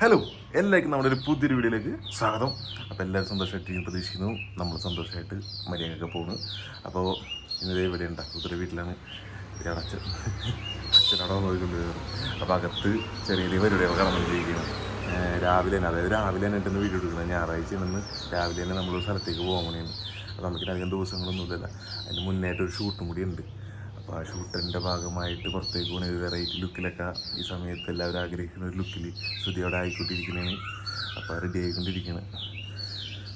Hello, എല്ലാവർക്കും നമ്മുടെ ഒരു പുതിയൊരു വീഡിയോയിലേക്ക് സ്വാഗതം. അപ്പോൾ എല്ലാവരും സന്തോഷമായിട്ട് പ്രതീക്ഷിക്കുന്നു. നമ്മൾ സന്തോഷമായിട്ട് മര്യാദയൊക്കെ പോകുന്നു. അപ്പോൾ ഇന്നലെ ഇവിടെ ഉണ്ട്, പുതിയ വീട്ടിലാണ്. അച്ഛനവിടെ നോക്കിക്കൊണ്ട് കയറും. അപ്പോൾ അകത്ത് ചെറിയ പരിപാടിയൊക്കെ കടന്നുകൊണ്ടിരിക്കുകയാണ്. രാവിലെ തന്നെ, അതായത് രാവിലെ തന്നെ ഇട്ടെന്ന് വീഡിയോ എടുക്കുന്നത്. ഞായറാഴ്ച നിന്ന് രാവിലെ തന്നെ നമ്മളൊരു സ്ഥലത്തേക്ക് പോകാൻ വേണ്ടിയാണ്. അപ്പോൾ നമുക്കിന് അധികം ദിവസങ്ങളൊന്നുമില്ലല്ലോ. അതിന് മുന്നേറ്റൊരു ഷൂട്ടും കൂടി ഉണ്ട്. അപ്പോൾ ആ ഷൂട്ടിൻ്റെ ഭാഗമായിട്ട് പുറത്തേക്ക് പോകുന്ന ഒരു വെറൈറ്റി ലുക്കിലൊക്കെ ഈ സമയത്ത് എല്ലാവരും ആഗ്രഹിക്കുന്ന ഒരു ലുക്കിൽ ശ്രുതിയോടെ ആയിക്കൊണ്ടിരിക്കുന്നതാണ്. അപ്പോൾ റെഡി ആയിക്കൊണ്ടിരിക്കുകയാണ്.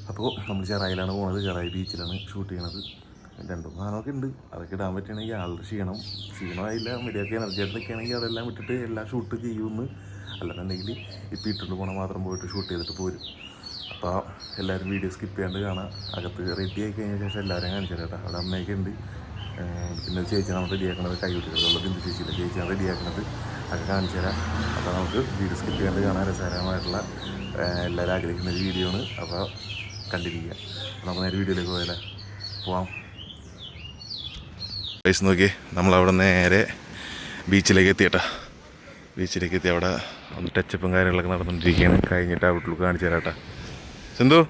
അപ്പോൾ നമ്മൾ ചെറായിലാണ് പോകുന്നത്. ചെറായി ബീച്ചിലാണ് ഷൂട്ട് ചെയ്യണത്. രണ്ടും സാധനമൊക്കെ ഉണ്ട്. അതൊക്കെ ഇടാൻ പറ്റുകയാണെങ്കിൽ ആളുടെ ക്ഷീണമായില്ല, മര്യാദയ്ക്ക് എനർജി ആയിട്ട് നിൽക്കുകയാണെങ്കിൽ അതെല്ലാം വിട്ടിട്ട് എല്ലാം ഷൂട്ട് ചെയ്യുമെന്ന്. അല്ലെന്നുണ്ടെങ്കിൽ ഇപ്പോൾ ഇട്ടുകൊണ്ട് പോകണം, മാത്രം പോയിട്ട് ഷൂട്ട് ചെയ്തിട്ട് പോരും. അപ്പോൾ എല്ലാവരും വീഡിയോ സ്കിപ്പ് ചെയ്യാണ്ട് കാണാം. അകത്ത് റെഡി ആയി കഴിഞ്ഞ ശേഷം എല്ലാവരും കാണിച്ചു തരാം. അവിടെ അമ്മയൊക്കെ ഉണ്ട്. പിന്നെ ചേച്ചിയാണ് റെഡിയാക്കണത്. കൈവിട്ടിട്ടുള്ള ബിന്ദു ചേച്ചിയില്ല, ചേച്ചിയാണ് റെഡിയാക്കുന്നത്. അതൊക്കെ കാണിച്ചു തരാം. അപ്പോൾ നമുക്ക് വീഡിയോ സ്കിപ്പ് ചെയ്യാണ്ട് കാണാൻ രസകരമായിട്ടുള്ള എല്ലാവരും ആഗ്രഹിക്കുന്ന ഒരു വീഡിയോ ആണ്. അപ്പോൾ കണ്ടിരിക്കുക. അപ്പോൾ നമുക്ക് നേരെ വീഡിയോയിലേക്ക് പോവാം. പൈസ നോക്കി നമ്മളവിടെ നേരെ ബീച്ചിലേക്ക് എത്തിയേട്ടാ. ബീച്ചിലേക്ക് എത്തി അവിടെ ഒന്ന് ടച്ചപ്പും കാര്യങ്ങളൊക്കെ നടന്നുകൊണ്ടിരിക്കുകയാണ്. കഴിഞ്ഞിട്ട് ഔട്ട്ലുക്ക് കാണിച്ചു തരാം കേട്ടോ. സിന്ധു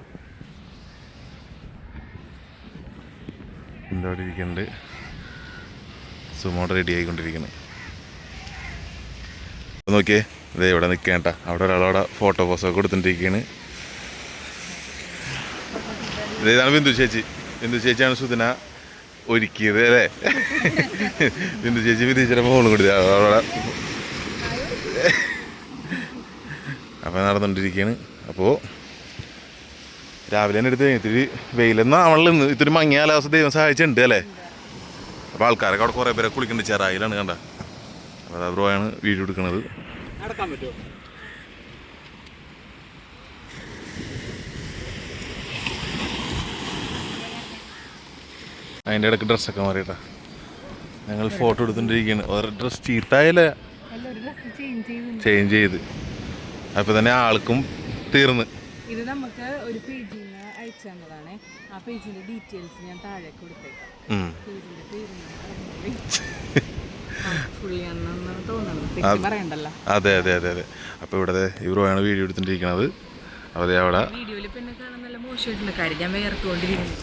അവിടെ ഇരിക്കുന്നുണ്ട്. സുമോടെ റെഡി ആയിക്കൊണ്ടിരിക്കുന്നത് നോക്കിയേ. ഇതേ ഇവിടെ നിൽക്കേണ്ട. അവിടെ ഒരാളവിടെ ഫോട്ടോ പോസൊക്കെ കൊടുത്തിട്ടിരിക്കുകയാണ്. ഇതാണ് ബിന്ദു ചേച്ചി. ബിന്ദു ചേച്ചിയാണ് സുധന ഒരുക്കിയത് അല്ലേ? ബിന്ദു ചേച്ചി വിദേശിയുടെ മോളും കൊടുത്ത അവിടെ അപ്പം നടന്നുകൊണ്ടിരിക്കുകയാണ്. അപ്പോൾ രാവിലെ തന്നെ എടുത്ത് ഇത്തിരി വെയിലെന്നാ അവളിൽ നിന്ന് ഇത്തിരി മങ്ങിയ കാലാവസ്ഥ ദൈവം സഹായിച്ചിട്ടുണ്ട് അല്ലേ? അപ്പോൾ ആൾക്കാരൊക്കെ അവിടെ കുറേ പേരെ കുളിക്കുന്നുണ്ട്. ചെറായിലാണ് കണ്ട. അപ്പോൾ അത് ബ്രോയാണ് വീഡിയോ എടുക്കുന്നത്. അതിൻ്റെ ഇടയ്ക്ക് ഡ്രസ്സൊക്കെ മാറിയിട്ടാ ഞങ്ങൾ ഫോട്ടോ എടുത്തുകൊണ്ടിരിക്കുകയാണ്. ഒരു ഡ്രസ്സ് ചീത്തായാലേ ചേഞ്ച് ചെയ്ത് അപ്പോൾ തന്നെ ആൾക്കും തീർന്ന്. ഇത് നമുക്ക് ഒരു പേജിൽ നിന്ന് അയച്ചു തന്നതാണ്. ആ പേജിന്റെ ഡീറ്റെയിൽസ് ഞാൻ താഴെ കൊടുത്തേക്കാം. പേജിന്റെ പേര് അതെ അതെ അതെ അതെ. അപ്പോൾ ഇവിടെ ഇവരാണ് വീഡിയോ എടുത്തിട്ടിരിക്കുന്നത്. അതെ അവിടെ വീഡിയോയിൽ പിന്നെ കാണാൻ നല്ല മോശമായിട്ടുള്ള കാര്യം ഞാൻ വേർത്തുകൊണ്ടിരിക്കുന്നു.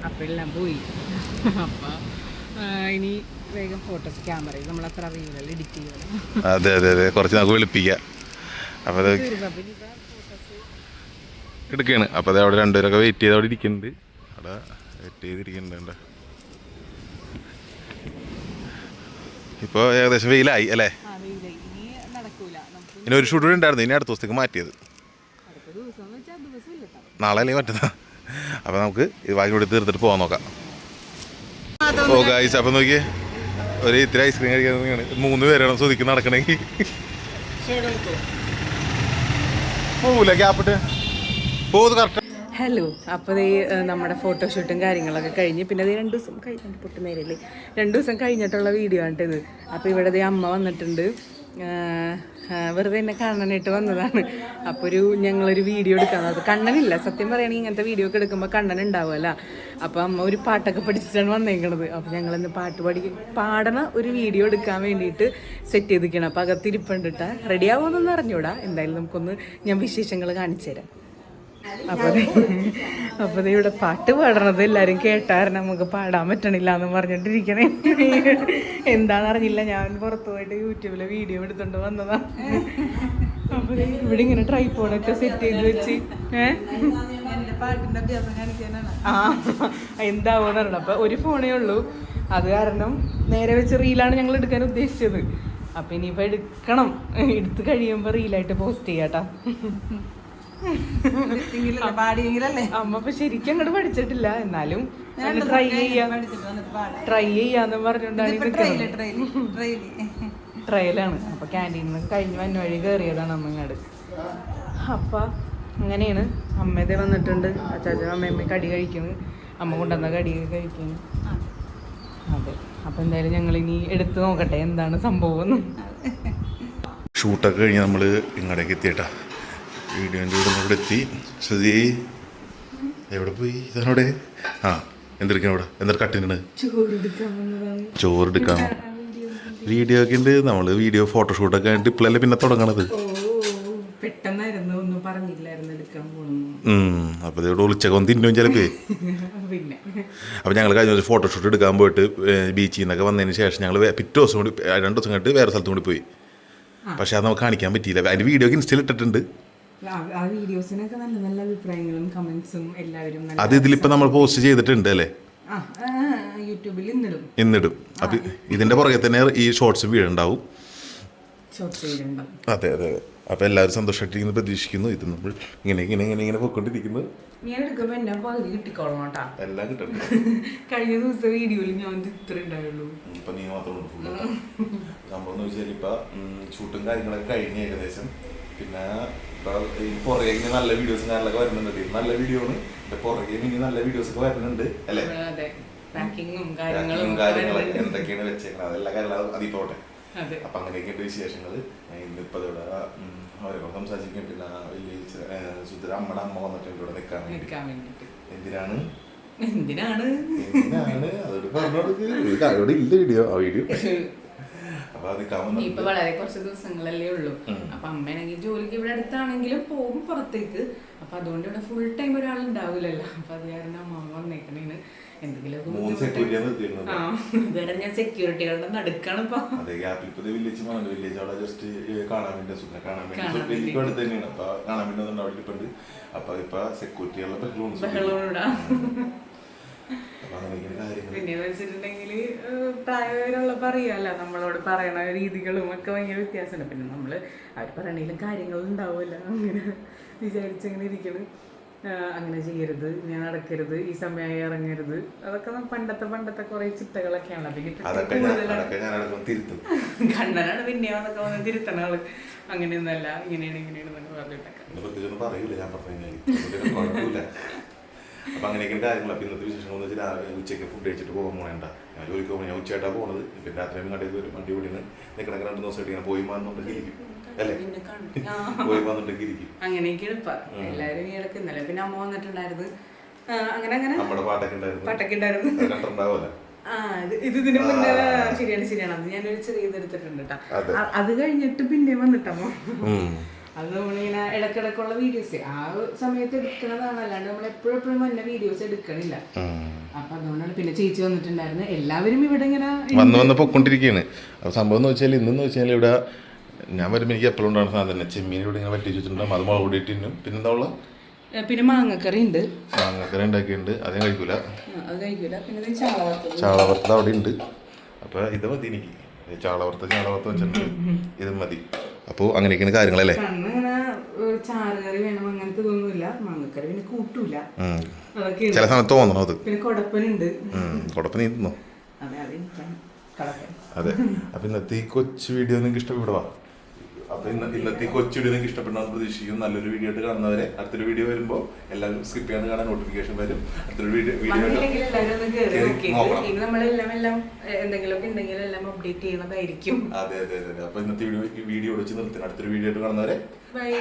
അപ്പം എല്ലാം പോയി. അപ്പം ഇനി വേഗം ഫോട്ടോസ് ക്യാമറയിൽ നമ്മൾ അത്ര അറിയില്ലല്ലോ എഡിറ്റ് ചെയ്യണം. അതെ അതെ അതെ, കുറച്ച് നമുക്ക് വിളിപ്പിക്കാം. അപ്പോൾ അത് എടുക്കുകയാണ്. അപ്പോൾ അത് അവിടെ രണ്ടുപേരൊക്കെ വെയിറ്റ് ചെയ്ത് അവിടെ ഇരിക്കുന്നുണ്ട്. അവിടെ വെയിറ്റ് ചെയ്തിരിക്കുന്നുണ്ട്. ഇപ്പോൾ ഏകദേശം വെയിലായി അല്ലേ? ഇനി ഒരു ഷൂട്ട് കൂടി ഉണ്ടായിരുന്നു. ഇനി അടുത്ത ദിവസത്തേക്ക് മാറ്റിയത്. നാളെ അല്ലെങ്കിൽ മറ്റന്നാ. അപ്പോൾ നമുക്ക് ഇത് ബാക്കി കൂടി തീർത്തിട്ട് പോകാൻ നോക്കാം. ഓ ഗായ്സ്, അപ്പം നോക്കിയേ ഒരു ഇത്തിരി ഐസ്ക്രീം കഴിക്കാൻ 3 പേരാണ് സ്വദിക്ക് നടക്കണമെങ്കിൽ. പോകൂല ഗ്യാപ്പിട്ട് പോകുന്നത് കറക്റ്റ്. ഹലോ, അപ്പോൾ നമ്മുടെ ഫോട്ടോഷൂട്ടും കാര്യങ്ങളൊക്കെ കഴിഞ്ഞ് പിന്നെ 2 ദിവസം കഴിഞ്ഞിട്ട് പൊട്ട് നേരല്ലേ 2 ദിവസം കഴിഞ്ഞിട്ടുള്ള വീഡിയോ ആണ് ഇത്. അപ്പോൾ ഇവിടെ അമ്മ വന്നിട്ടുണ്ട്. വെറുതെ എന്നെ കാണാനായിട്ട് വന്നതാണ്. അപ്പോൾ ഞങ്ങളൊരു വീഡിയോ എടുക്കാൻ. അത് കണ്ണനില്ല, സത്യം പറയുകയാണെങ്കിൽ ഇങ്ങനത്തെ വീഡിയോ ഒക്കെ എടുക്കുമ്പോൾ കണ്ണൻ ഉണ്ടാവുമല്ലോ. അപ്പോൾ അമ്മ ഒരു പാട്ടൊക്കെ പഠിച്ചിട്ടാണ് വന്നേക്കണത്. അപ്പോൾ ഞങ്ങളിന്ന് പാടണ ഒരു വീഡിയോ എടുക്കാൻ വേണ്ടിയിട്ട് സെറ്റ് ചെയ്തിരിക്കണം. അപ്പോൾ അകത്തിരിപ്പണ്ടിട്ടാ റെഡി ആവുമെന്നൊന്നും അറിഞ്ഞൂടാ. എന്തായാലും നമുക്കൊന്ന് ഞാൻ വിശേഷങ്ങൾ കാണിച്ചു തരാം. അപ്പോൾ ഇവിടെ പാട്ട് പാടണത് എല്ലാവരും കേട്ടായിരുന്നു. നമുക്ക് പാടാൻ പറ്റണില്ല എന്ന് പറഞ്ഞിട്ടിരിക്കണേ. എന്താണെന്നറിഞ്ഞില്ല. ഞാൻ പുറത്തു പോയിട്ട് യൂട്യൂബിലെ വീഡിയോ എടുത്തോണ്ട് വന്നതാണ്. അപ്പോൾ ഇവിടെ ഇങ്ങനെ ട്രൈപോഡൊക്കെ സെറ്റ് ചെയ്ത് വെച്ച് പാട്ടിൻ്റെ അഭ്യാസം കാണിക്കാനാണ്. എന്താവോന്ന് അറിയണം. അപ്പോൾ ഒരു ഫോണേ ഉള്ളൂ. അത് കാരണം നേരെ വെച്ച് റീലാണ് ഞങ്ങൾ എടുക്കാൻ ഉദ്ദേശിച്ചത്. അപ്പം ഇനിയിപ്പോൾ എടുത്ത് കഴിയുമ്പോൾ റീലായിട്ട് പോസ്റ്റ് ചെയ്യാട്ടാ. അമ്മ ഇപ്പൊ ശരിക്കും അങ്ങോട്ട് പഠിച്ചിട്ടില്ല. എന്നാലും ട്രൈ ചെയ്യാന്ന് പറഞ്ഞോണ്ടാണ് ട്രയലാണ്. അപ്പൊ ക്യാൻറ്റീനിൽ നിന്ന് കഴിഞ്ഞ് വന്ന വഴി കയറിയതാണ് അമ്മ ഇങ്ങോട്ട്. അപ്പൊ അങ്ങനെയാണ്. അമ്മേതെ വന്നിട്ടുണ്ട്. അച്ചാച്ച അമ്മയമ്മ കടി കഴിക്കുന്നു. അമ്മ കൊണ്ടുവന്ന കടി കഴിക്കുന്നു. അതെ. അപ്പൊ എന്തായാലും ഞങ്ങൾ ഇനി എടുത്ത് നോക്കട്ടെ എന്താണ് സംഭവം. ഷൂട്ടൊക്കെ കഴിഞ്ഞ് നമ്മൾ ഇങ്ങോട്ടേക്ക് എത്തിയിട്ടാ. വീഡിയോൻ്റെ ഇവിടെ എത്തി. ശ്രുതി എവിടെ പോയി? ഇതാണോടെ? എന്തെടുക്കണം ഇവിടെ? എന്തൊരു കട്ടിനാണ്? ചോറെടുക്കാമോ? വീഡിയോ ഒക്കെ ഉണ്ട്. നമ്മൾ ഫോട്ടോഷൂട്ടൊക്കെ ആയിട്ട് ഇപ്പോഴല്ലേ പിന്നെ തുടങ്ങണത്. പെട്ടെന്നായിരുന്നു, ഒന്നും പറഞ്ഞില്ലായിരുന്നു എടുക്കാൻ പോകുന്നു. അപ്പോൾ ഇവിടെ ഉച്ചക്കൊന്ന് തിന്നും ചിലപ്പോ. പിന്നെ അപ്പോൾ ഞങ്ങൾ കഴിഞ്ഞ ദിവസം ഫോട്ടോഷൂട്ട് എടുക്കാൻ പോയിട്ട് ബീച്ചിൽ നിന്നൊക്കെ വന്നതിന് ശേഷം ഞങ്ങൾ പിറ്റേ ദിവസം കൂടി 2 ദിവസം കഴിഞ്ഞിട്ട് വേറെ സ്ഥലത്തും കൂടി പോയി. പക്ഷെ അത് നമുക്ക് കാണിക്കാൻ പറ്റിയില്ല. അതിൻ്റെ വീഡിയോ ഇൻസ്റ്റയിൽ ഇട്ടിട്ടുണ്ട്. ആ വീഡിയോസിനൊക്കെ നല്ല നല്ല അഭിപ്രായങ്ങളും കമന്റ്സും എല്ലാവരും അത് ഇതിലിപ്പോൾ നമ്മൾ പോസ്റ്റ് ചെയ്തിട്ടുണ്ട് അല്ലേ, യൂട്യൂബിൽ ഇന്നിടും. അപ്പം ഇതിൻ്റെ പുറകെ തന്നെ ഈ ഷോർട്സ് വീടുണ്ടാവും. അതെ അതെ അതെ. അപ്പോൾ എല്ലാവരും സന്തോഷമായിട്ടിരിക്കുന്നു പ്രതീക്ഷിക്കുന്നു. ഇത് നമ്മൾ ഇങ്ങനെ പോയിക്കൊണ്ടിരിക്കുന്നത്. എല്ലാം കിട്ടണം. കഴിഞ്ഞ ദിവസം വീഡിയോയിൽ ഞാൻ ഇത്ര ഉണ്ടായുള്ളൂ. ഇപ്പം നീ മാത്രമേ സംഭവം എന്ന് വെച്ചാൽ ഇപ്പം ഷൂട്ടും കാര്യങ്ങളൊക്കെ കഴിഞ്ഞ് ഏകദേശം. പിന്നെ ഇപ്പം പുറകെ ഇനി നല്ല വീഡിയോസും കാര്യങ്ങളൊക്കെ വരുന്നുണ്ട്. നല്ല വീഡിയോ ആണ്. പുറകെ ഇനി നല്ല വീഡിയോസ് ഒക്കെ വരുന്നുണ്ട് അല്ലേ. കാര്യങ്ങളൊക്കെ എന്തൊക്കെയാണ് വെച്ചേക്കുന്നത് അതെല്ലാം കാര്യങ്ങളും അതിൽ പോട്ടെ. അപ്പം അങ്ങനെയൊക്കെയുണ്ട് വിശേഷങ്ങൾ. ഇന്നിപ്പോൾ ഇവിടെ അവരൊക്കെ സംസാരിക്കും. പിന്നെ വലിയ സുധര അമ്മയുടെ അമ്മ വന്നിട്ടുണ്ട് ഇവിടെ നിൽക്കാൻ വേണ്ടിയിട്ട്. എന്തിനാണ് അതോട് പറഞ്ഞോട് ഇല്ല വീഡിയോ ആ വീഡിയോ. ഇപ്പൊ വളരെ കുറച്ച് ദിവസങ്ങളല്ലേ ഉള്ളൂ. അപ്പൊ അമ്മയാണെങ്കിൽ ജോലിക്ക് ഇവിടെ അടുത്താണെങ്കിലും പോകും പുറത്തേക്ക്. അപ്പൊ അതുകൊണ്ട് ഇവിടെ ഫുൾ ടൈം ഒരാളുണ്ടാവില്ലല്ലോ. അപ്പൊ അത് കാരണം അമ്മ വന്നേക്കണേന് എന്തെങ്കിലും ഞാൻ സെക്യൂരിറ്റികളുടെ നടുക്കാണ് ഇപ്പൊ. പിന്നെ വെച്ചിട്ടുണ്ടെങ്കിൽ പ്രായമുള്ളപ്പോ അറിയാലോ, നമ്മളോട് പറയണ രീതികളും ഒക്കെ ഭയങ്കര വ്യത്യാസമുണ്ട്. പിന്നെ നമ്മള് അവർ പറയണേലും കാര്യങ്ങൾ ഉണ്ടാവുമല്ലോ, അങ്ങനെ വിചാരിച്ചങ്ങനെ ഇരിക്കണം. അങ്ങനെ ചെയ്യരുത്, ഞാൻ നടക്കരുത്, ഈ സമയമായി ഇറങ്ങരുത്, അതൊക്കെ പണ്ടത്തെ കുറെ ചിട്ടകളൊക്കെയാണ്. കണ്ണനാണ് പിന്നെ അതൊക്കെ വന്ന് തിരുത്തണ ആള്. അങ്ങനെയൊന്നല്ല, ഇങ്ങനെയാണ് പറഞ്ഞിട്ടൊക്കെ. അപ്പം അങ്ങനെയൊക്കെയാണ് കാര്യങ്ങൾ. അപ്പം ഇന്നത്തെ വിശേഷം എന്ന് വെച്ചാൽ രാവിലെ ഉച്ചയ്ക്ക് ഫുഡ് കഴിച്ചിട്ട് പോകാൻ പോകേണ്ട. ഞാൻ ജോലിക്ക് പോകുമ്പോൾ ഞാൻ ഉച്ചയായിട്ടാണ് പോകുന്നത്. ഇപ്പം രാത്രി കണ്ടേക്ക് വരും. വണ്ടി ഓടി നിൽക്കണ 2 ദിവസമായിട്ട് ഇങ്ങനെ പോയി മാറുന്നുണ്ടെങ്കിൽ ഇരിക്കും അല്ലേ, പോയി വന്നിട്ടുണ്ടെങ്കിൽ ഇരിക്കും. അങ്ങനെയൊക്കെയാണ് ഇപ്പം എല്ലാവരും ഇടയ്ക്കുന്നല്ലേ. പിന്നെ അമ്മ വന്നിട്ടുണ്ടായിരുന്നു. അങ്ങനെ നമ്മുടെ പാട്ടൊക്കെ ഉണ്ടായിരുന്നു കണ്ടിട്ടുണ്ടാവുമല്ലോ. ഇതിന് മുന്നേ ശരിയാണ്. അത് ഞാനൊരു ചെറിയത് എടുത്തിട്ടുണ്ട് കേട്ടോ. അത് കഴിഞ്ഞിട്ട് പിന്നെ വന്നിട്ടമ്മ. അത് നമ്മളിങ്ങനെ ഇടക്കിടക്കുള്ള വീഡിയോസ് ആ സമയത്ത് എടുക്കണതാണ്, അല്ലാണ്ട് നമ്മൾ എപ്പോഴും തന്നെ വീഡിയോസ് എടുക്കണില്ല. അപ്പൊ അതുകൊണ്ടാണ്. പിന്നെ ചേച്ചി വന്നിട്ടുണ്ടായിരുന്നു. എല്ലാവരും ഇവിടെ ഇങ്ങനെ വന്ന് പൊക്കൊണ്ടിരിക്കുകയാണ്. അപ്പോൾ സംഭവം എന്ന് വെച്ചാൽ ഇന്നെന്ന് വെച്ചാൽ ഇവിടെ ഞാൻ വരുമ്പോൾ എനിക്ക് എപ്പോഴും ഉണ്ടാകുന്ന സാധനം തന്നെ ചെമ്മീൻ ഇവിടെ ഇങ്ങനെ വറ്റി വെച്ചിട്ടുണ്ടാകും. അത് മുളക് പൊടിയിട്ടിനും പിന്നെന്താ ഉള്ളത്, പിന്നെ മാങ്ങക്കറി ഉണ്ട്. മാങ്ങക്കറി ഉണ്ടാക്കിയിട്ടുണ്ട്. അത് കഴിക്കൂല. പിന്നെ ചാള വറുത്തത് അവിടെ ഉണ്ട്. അപ്പോൾ ഇത് മതി എനിക്ക്. ചാള വറുത്ത വെച്ചിട്ടുണ്ട്. ഇത് മതി. അപ്പോൾ അങ്ങനെയൊക്കെയാണ് കാര്യങ്ങളല്ലേ. ചാറുകറി വേണം അങ്ങനത്തെ ഇതൊന്നുമില്ല. മാങ്ങക്കറി പിന്നെ കൂട്ടൂല. ചില സമയത്ത് തോന്നണം അത്. പിന്നെ കൊടപ്പനുണ്ട്. കൊടപ്പന തിന്നോ? അതെ. അപ്പൊ ഇന്നത്തെ ഈ കൊച്ചു വീഡിയോ നിങ്ങൾക്ക് ഇഷ്ടപ്പെടുവാ. അപ്പൊ ഇന്നത്തെ ഈ കൊച്ചു വീഡിയോ നിങ്ങൾക്ക് ഇഷ്ടപ്പെടാൻ പ്രതീക്ഷിക്കും. നല്ലൊരു വീഡിയോ ആയിട്ട് കാണുന്നവരെ അടുത്തൊരു വീഡിയോ വരുമ്പോൾ എല്ലാവരും സ്കിപ്പ് ചെയ്യാൻ കാണാൻ നോട്ടിഫിക്കേഷൻ വരും. അടുത്തൊരു വീഡിയോ എന്തെങ്കിലുമൊക്കെ ഉണ്ടെങ്കിൽ എല്ലാം അപ്ഡേറ്റ് ചെയ്യുന്നതായിരിക്കും. അതെ. അപ്പൊ ഇന്നത്തെ വീഡിയോ വെച്ച് നിർത്തുന്നു. അടുത്തൊരു വീഡിയോ ആയിട്ട് കാണുന്നവരെ ബൈ.